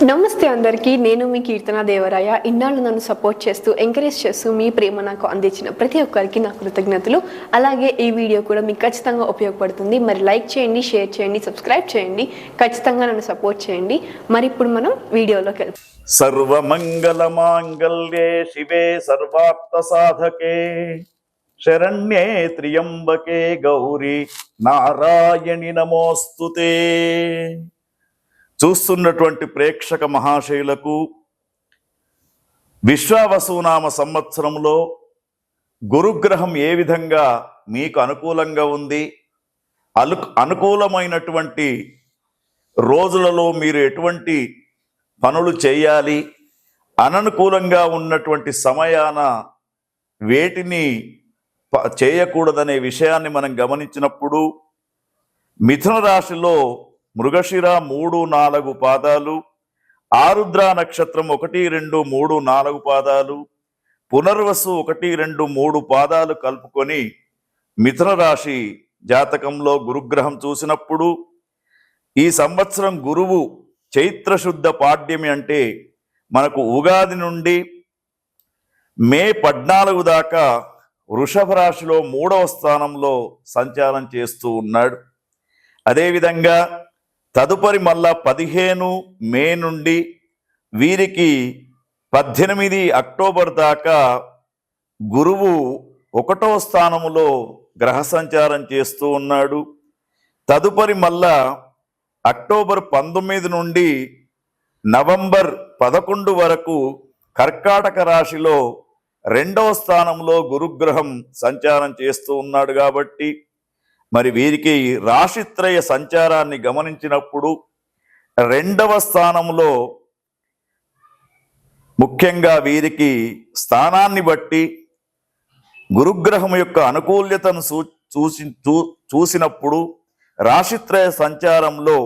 నమస్తే అందరికీ. నేను మీ కీర్తన దేవరాయ. ఇన్నాళ్ళు నన్ను సపోర్ట్ చేస్తూ ఎంకరేజ్ చేస్తూ మీ ప్రేమ నాకు అందించిన ప్రతి ఒక్కరికి నా కృతజ్ఞతలు. అలాగే ఈ వీడియో కూడా మీకు ఖచ్చితంగా ఉపయోగపడుతుంది. మరి లైక్ చేయండి, షేర్ చేయండి, సబ్స్క్రైబ్ చేయండి. ఖచ్చితంగా నన్ను సపోర్ట్ చేయండి. మరి ఇప్పుడు మనం వీడియోలోకి వెళ్తాం. సర్వమంగళ మాంగళ్యే శివే సర్వార్థ సాధకే శరణ్యే త్ర్యంబకే గౌరీ నారాయణి నమోస్తుతే. చూస్తున్నటువంటి ప్రేక్షక మహాశయులకు విశ్వావసునామ సంవత్సరంలో గురుగ్రహం ఏ విధంగా మీకు అనుకూలంగా ఉంది, అనుకూలమైనటువంటి రోజులలో మీరు ఎటువంటి పనులు చేయాలి, అననుకూలంగా ఉన్నటువంటి సమయాన వేటిని చేయకూడదనే విషయాన్ని మనం గమనించినప్పుడు మిథున రాశిలో మృగశిర 3-4 పాదాలు, ఆరుద్ర నక్షత్రం 1, 2, 3, 4 పాదాలు, పునర్వసు 1, 2, 3 పాదాలు కలుపుకొని మిథున రాశి జాతకంలో గురుగ్రహం చూసినప్పుడు ఈ సంవత్సరం గురువు చైత్రశుద్ధ పాడ్యమి అంటే మనకు ఉగాది నుండి మే 14 దాకా వృషభ రాశిలో 3వ స్థానంలో సంచారం చేస్తూ ఉన్నాడు. అదేవిధంగా తదుపరి మళ్ళా 15 మే నుండి వీరికి 18 అక్టోబర్ దాకా గురువు 1వ స్థానంలో గ్రహ సంచారం చేస్తూ ఉన్నాడు. తదుపరి మళ్ళా అక్టోబర్ 19 నుండి నవంబర్ 11 వరకు కర్కాటక రాశిలో 2వ స్థానంలో గురుగ్రహం సంచారం చేస్తూ ఉన్నాడు. కాబట్టి మరి వీరికి రాశిత్రయ సంచారాన్ని గమనించినప్పుడు 2వ స్థానంలో ముఖ్యంగా వీరికి స్థానాన్ని బట్టి గురుగ్రహం యొక్క అనుకూల్యతను చూసినప్పుడు రాశిత్రయ సంచారంలో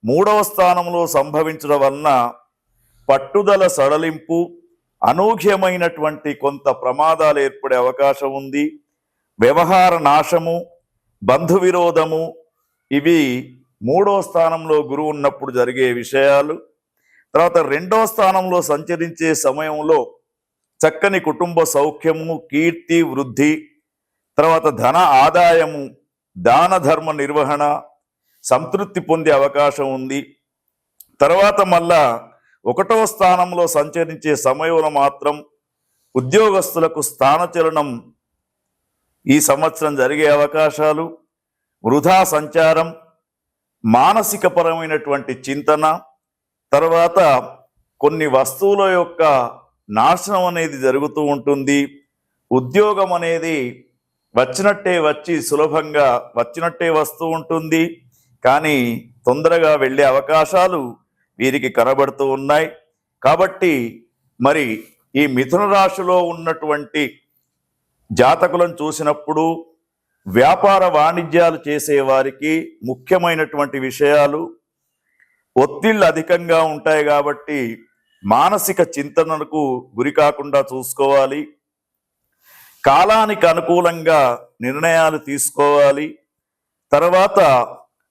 3వ స్థానంలో సంభవించడం వలన పట్టుదల సడలింపు, అనూహ్యమైనటువంటి కొంత ప్రమాదాలు ఏర్పడే అవకాశం ఉంది. వ్యవహార నాశము, బంధు విరోధము, ఇవి 3వ స్థానంలో గురువు ఉన్నప్పుడు జరిగే విషయాలు. తర్వాత 2వ స్థానంలో సంచరించే సమయంలో చక్కని కుటుంబ సౌఖ్యము, కీర్తి, వృద్ధి, తర్వాత ధన ఆదాయము, దాన ధర్మ నిర్వహణ, సంతృప్తి పొందే అవకాశం ఉంది. తర్వాత మళ్ళా 1వ స్థానంలో సంచరించే సమయంలో మాత్రం ఉద్యోగస్తులకు స్థానచలనం ఈ సంవత్సరం జరిగే అవకాశాలు, వృధా సంచారం, మానసిక పరమైనటువంటి చింతన, తర్వాత కొన్ని వస్తువుల యొక్క నాశనం అనేది జరుగుతూ ఉంటుంది. ఉద్యోగం అనేది వచ్చినట్టే వచ్చి సులభంగా వచ్చినట్టే వస్తూ ఉంటుంది, కానీ తొందరగా వెళ్ళే అవకాశాలు వీరికి కనబడుతూ ఉన్నాయి. కాబట్టి మరి ఈ మిథున రాశిలో ఉన్నటువంటి జాతకులను చూసినప్పుడు వ్యాపార వాణిజ్యాలు చేసే వారికి ముఖ్యమైనటువంటి విషయాలు, ఒత్తిళ్ళు అధికంగా ఉంటాయి కాబట్టి మానసిక చింతనకు గురి కాకుండా చూసుకోవాలి. కాలానికి అనుకూలంగా నిర్ణయాలు తీసుకోవాలి. తర్వాత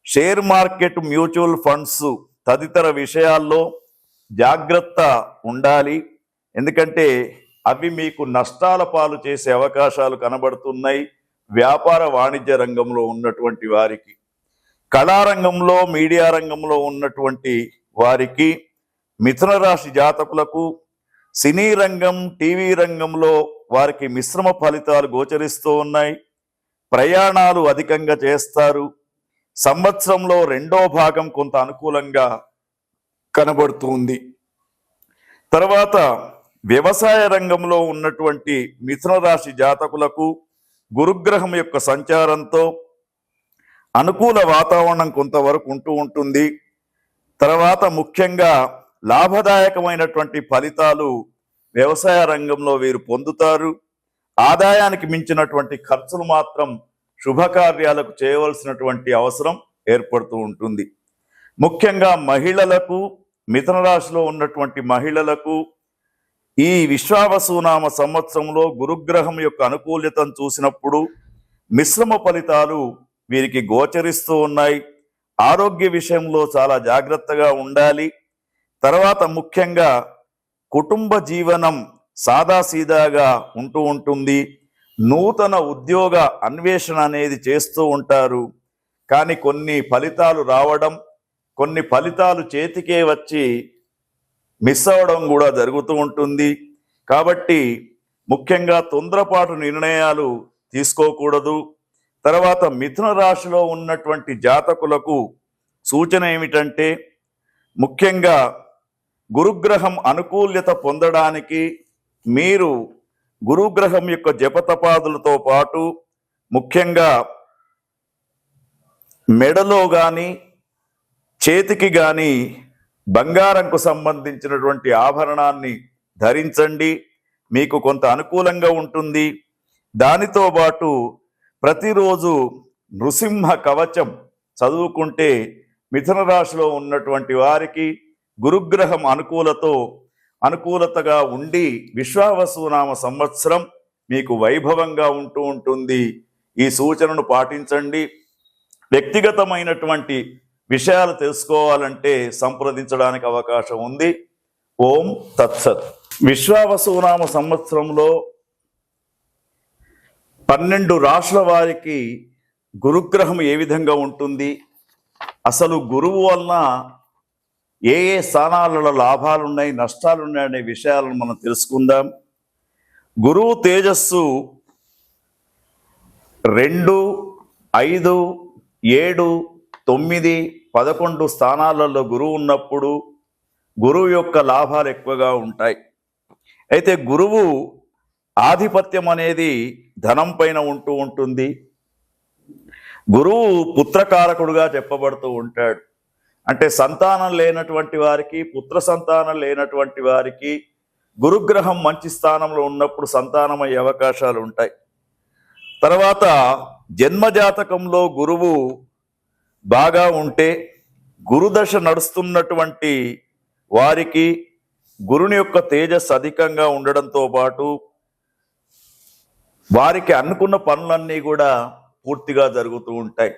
షేర్ మార్కెట్, మ్యూచువల్ ఫండ్స్ తదితర విషయాల్లో జాగ్రత్త ఉండాలి. ఎందుకంటే అవి మీకు నష్టాల పాలు చేసే అవకాశాలు కనబడుతున్నాయి. వ్యాపార వాణిజ్య రంగంలో ఉన్నటువంటి వారికి, కళారంగంలో, మీడియా రంగంలో ఉన్నటువంటి వారికి, మిథున రాశి జాతకులకు సినీ రంగం, టీవీ రంగంలో వారికి మిశ్రమ ఫలితాలు గోచరిస్తూ ఉన్నాయి. ప్రయాణాలు అధికంగా చేస్తారు. సంవత్సరంలో 2వ భాగం కొంత అనుకూలంగా కనబడుతుంది. తర్వాత వ్యవసాయ రంగంలో ఉన్నటువంటి మిథున రాశి జాతకులకు గురుగ్రహం యొక్క సంచారంతో అనుకూల వాతావరణం కొంతవరకు ఉంటూ ఉంటుంది. తర్వాత ముఖ్యంగా లాభదాయకమైనటువంటి ఫలితాలు వ్యవసాయ రంగంలో వీరు పొందుతారు. ఆదాయానికి మించినటువంటి ఖర్చులు మాత్రం శుభకార్యాలకు చేయవలసినటువంటి అవసరం ఏర్పడుతూ ఉంటుంది. ముఖ్యంగా మహిళలకు, మిథున రాశిలో ఉన్నటువంటి మహిళలకు ఈ విశ్వావసునామ సంవత్సరంలో గురుగ్రహం యొక్క అనుకూల్యతను చూసినప్పుడు మిశ్రమ ఫలితాలు వీరికి గోచరిస్తూ ఉన్నాయి. ఆరోగ్య విషయంలో చాలా జాగ్రత్తగా ఉండాలి. తర్వాత ముఖ్యంగా కుటుంబ జీవనం సాదాసీదాగా ఉంటూ ఉంటుంది. నూతన ఉద్యోగ అన్వేషణ అనేది చేస్తూ ఉంటారు. కానీ కొన్ని ఫలితాలు రావడం, కొన్ని ఫలితాలు చేతికే వచ్చి మిస్ అవ్వడం కూడా జరుగుతూ ఉంటుంది. కాబట్టి ముఖ్యంగా తొందరపాటు నిర్ణయాలు తీసుకోకూడదు. తర్వాత మిథున రాశిలో ఉన్నటువంటి జాతకులకు సూచన ఏమిటంటే, ముఖ్యంగా గురుగ్రహం అనుకూల్యత పొందడానికి మీరు గురుగ్రహం యొక్క జపతపాదులతో పాటు ముఖ్యంగా మెడలో కానీ చేతికి కానీ బంగారంకు సంబంధించినటువంటి ఆభరణాన్ని ధరించండి. మీకు కొంత అనుకూలంగా ఉంటుంది. దానితో పాటు ప్రతిరోజు నృసింహ కవచం చదువుకుంటే మిథున రాశిలో ఉన్నటువంటి వారికి గురుగ్రహం అనుకూలతగా ఉండి విశ్వావసునామ సంవత్సరం మీకు వైభవంగా ఉంటూ ఉంటుంది. ఈ సూచనను పాటించండి. వ్యక్తిగతమైనటువంటి విషయాలు తెలుసుకోవాలంటే సంప్రదించడానికి అవకాశం ఉంది. ఓం తత్సత్. విశ్వావసునామ సంవత్సరంలో 12 రాశుల వారికి గురుగ్రహం ఏ విధంగా ఉంటుంది, అసలు గురువు వలన ఏ ఏ స్థానాలలో లాభాలున్నాయి, నష్టాలున్నాయనే విషయాలను మనం తెలుసుకుందాం. గురువు తేజస్సు 2, 5, 7, 9, 11 స్థానాలలో గురువు ఉన్నప్పుడు గురువు యొక్క లాభాలు ఎక్కువగా ఉంటాయి. అయితే గురువు ఆధిపత్యం అనేది ధనం పైన ఉంటూ ఉంటుంది. గురువు పుత్రకారకుడుగా చెప్పబడుతూ ఉంటాడు. అంటే సంతానం లేనటువంటి వారికి, పుత్ర సంతానం లేనటువంటి వారికి గురుగ్రహం మంచి స్థానంలో ఉన్నప్పుడు సంతానం అయ్యే అవకాశాలు ఉంటాయి. తర్వాత జన్మజాతకంలో గురువు బాగా ఉంటే, గురుదశ నడుస్తున్నటువంటి వారికి గురుని యొక్క తేజస్సు అధికంగా ఉండడంతో పాటు వారికి అనుకున్న పనులన్నీ కూడా పూర్తిగా జరుగుతూ ఉంటాయి.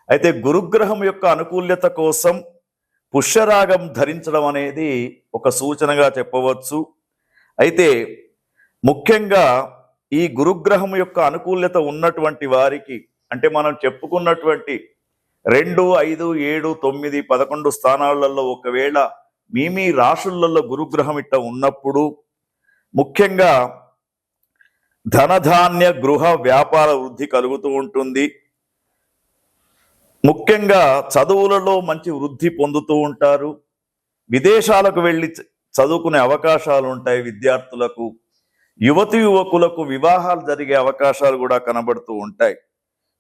అయితే గురుగ్రహం యొక్క అనుకూల్యత కోసం పుష్యరాగం ధరించడం అనేది ఒక సూచనగా చెప్పవచ్చు. అయితే ముఖ్యంగా ఈ గురుగ్రహం యొక్క అనుకూల్యత ఉన్నటువంటి వారికి, అంటే మనం చెప్పుకున్నటువంటి 2, 5, 7, 9, 11 స్థానాలలో ఒకవేళ మీ రాశులలో గురుగ్రహం ఇట్ట ఉన్నప్పుడు ముఖ్యంగా ధనధాన్య గృహ వ్యాపార వృద్ధి కలుగుతూ ఉంటుంది. ముఖ్యంగా చదువులలో మంచి వృద్ధి పొందుతూ ఉంటారు. విదేశాలకు వెళ్ళి చదువుకునే అవకాశాలు ఉంటాయి విద్యార్థులకు. యువకులకు వివాహాలు జరిగే అవకాశాలు కూడా కనబడుతూ ఉంటాయి.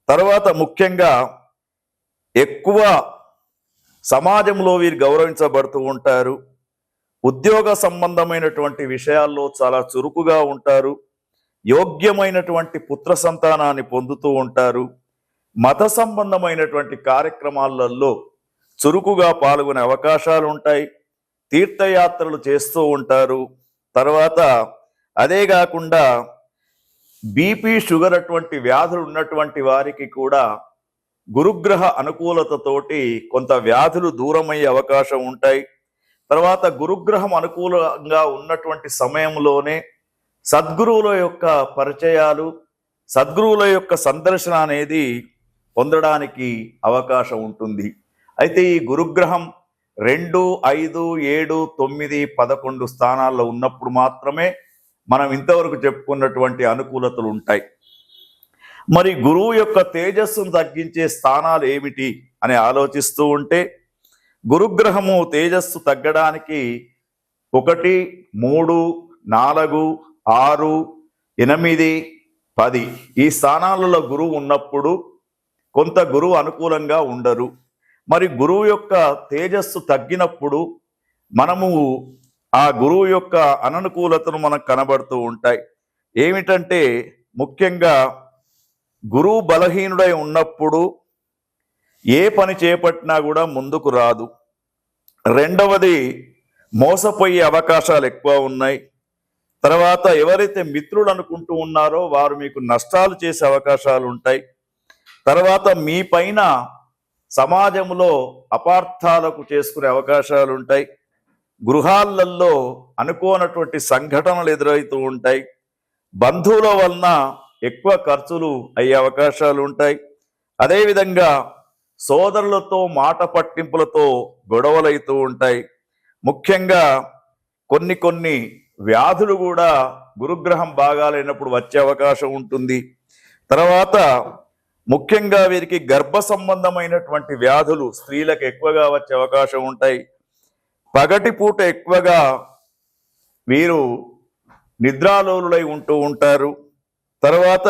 తర్వాత ముఖ్యంగా ఎక్కువ సమాజంలో వీరు గౌరవించబడుతూ ఉంటారు. ఉద్యోగ సంబంధమైనటువంటి విషయాల్లో చాలా చురుకుగా ఉంటారు. యోగ్యమైనటువంటి పుత్ర సంతానాన్ని పొందుతూ ఉంటారు. మత సంబంధమైనటువంటి కార్యక్రమాలలో చురుకుగా పాల్గొనే అవకాశాలు ఉంటాయి. తీర్థయాత్రలు చేస్తూ ఉంటారు. తర్వాత అదే కాకుండా బీపీ, షుగర్ అటువంటి వ్యాధులు ఉన్నటువంటి వారికి కూడా గురుగ్రహ అనుకూలతతోటి కొంత వ్యాధులు దూరమయ్యే అవకాశం ఉంటాయి. తర్వాత గురుగ్రహం అనుకూలంగా ఉన్నటువంటి సమయంలోనే సద్గురువుల యొక్క పరిచయాలు, సద్గురువుల యొక్క సందర్శన అనేది పొందడానికి అవకాశం ఉంటుంది. అయితే ఈ గురుగ్రహం 2, 5, 7, 9, 11 స్థానాల్లో ఉన్నప్పుడు మాత్రమే మనం ఇంతవరకు చెప్పుకున్నటువంటి అనుకూలతలు ఉంటాయి. మరి గురువు యొక్క తేజస్సును తగ్గించే స్థానాలు ఏమిటి అని ఆలోచిస్తూ ఉంటే, గురుగ్రహము తేజస్సు తగ్గడానికి 1, 3, 4, 6, 8, 10 ఈ స్థానాలలో గురువు ఉన్నప్పుడు కొంత గురువు అనుకూలంగా ఉండరు. మరి గురువు యొక్క తేజస్సు తగ్గినప్పుడు మనము ఆ గురువు యొక్క అననుకూలతను మనకు కనబడుతూ ఉంటాయి. ఏమిటంటే ముఖ్యంగా గురువు బలహీనుడై ఉన్నప్పుడు ఏ పని చేపట్టినా కూడా ముందుకు రాదు. రెండవది, మోసపోయే అవకాశాలు ఎక్కువ ఉన్నాయి. తర్వాత ఎవరైతే మిత్రులు అనుకుంటూ ఉన్నారో వారు మీకు నష్టాలు చేసే అవకాశాలు ఉంటాయి. తర్వాత మీ పైన సమాజంలో అపార్థాలకు చేసుకునే అవకాశాలు ఉంటాయి. గృహాలలో అనుకోనటువంటి సంఘటనలు ఎదురవుతూ ఉంటాయి. బంధువుల వలన ఎక్కువ ఖర్చులు అయ్యే అవకాశాలు ఉంటాయి. అదేవిధంగా సోదరులతో మాట పట్టింపులతో గొడవలవుతూ ఉంటాయి. ముఖ్యంగా కొన్ని వ్యాధులు కూడా గురుగ్రహం బాగాలేనప్పుడు వచ్చే అవకాశం ఉంటుంది. తర్వాత ముఖ్యంగా వీరికి గర్భ సంబంధమైనటువంటి వ్యాధులు స్త్రీలకు ఎక్కువగా వచ్చే అవకాశం ఉంటాయి. పగటిపూట ఎక్కువగా వీరు నిద్రాలోలులై ఉంటూ ఉంటారు. తర్వాత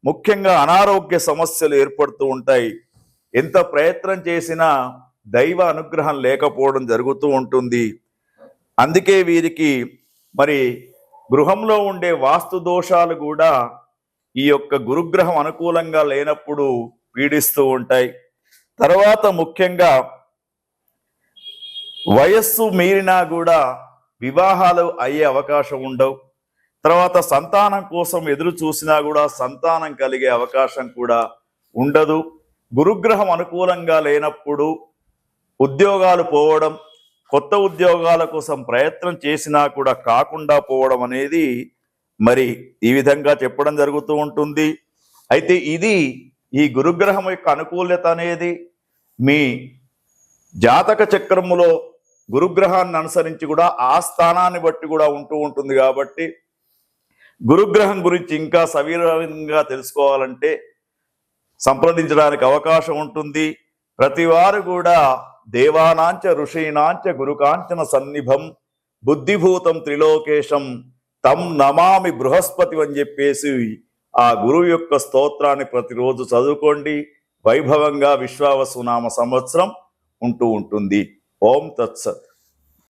ముఖ్యంగా అనారోగ్య సమస్యలు ఏర్పడుతూ ఉంటాయి. ఎంత ప్రయత్నం చేసినా దైవ అనుగ్రహం లేకపోవడం జరుగుతూ ఉంటుంది. అందుకే వీరికి మరి గృహంలో ఉండే వాస్తు దోషాలు కూడా ఈ యొక్క గురుగ్రహం అనుకూలంగా లేనప్పుడు పీడిస్తూ ఉంటాయి. తర్వాత ముఖ్యంగా వయస్సు మీరినా కూడా వివాహాలు అయ్యే అవకాశం ఉండవు. తర్వాత సంతానం కోసం ఎదురు చూసినా కూడా సంతానం కలిగే అవకాశం కూడా ఉండదు. గురుగ్రహం అనుకూలంగా లేనప్పుడు ఉద్యోగాలు పోవడం, కొత్త ఉద్యోగాల కోసం ప్రయత్నం చేసినా కూడా కాకుండా పోవడం అనేది మరి ఈ విధంగా చెప్పడం జరుగుతూ ఉంటుంది. అయితే ఇది ఈ గురుగ్రహం యొక్క అనుకూలత అనేది మీ జాతక చక్రములో గురుగ్రహాన్ని అనుసరించి కూడా ఆ స్థానాన్ని బట్టి కూడా ఉంటూ ఉంటుంది. కాబట్టి గురుగ్రహం గురించి ఇంకా సవివరంగా తెలుసుకోవాలంటే సంప్రదించడానికి అవకాశం ఉంటుంది. ప్రతి వారు కూడా దేవానాంచ ఋషీనాంచ గురుకాంచన సన్నిభం బుద్ధిభూతం త్రిలోకేశం తం నమామి బృహస్పతి అని చెప్పేసి ఆ గురువు యొక్క స్తోత్రాన్ని ప్రతిరోజు చదువుకోండి. వైభవంగా విశ్వావసునామ సంవత్సరం ఉంటూ ఉంటుంది. ఓం తత్సత్.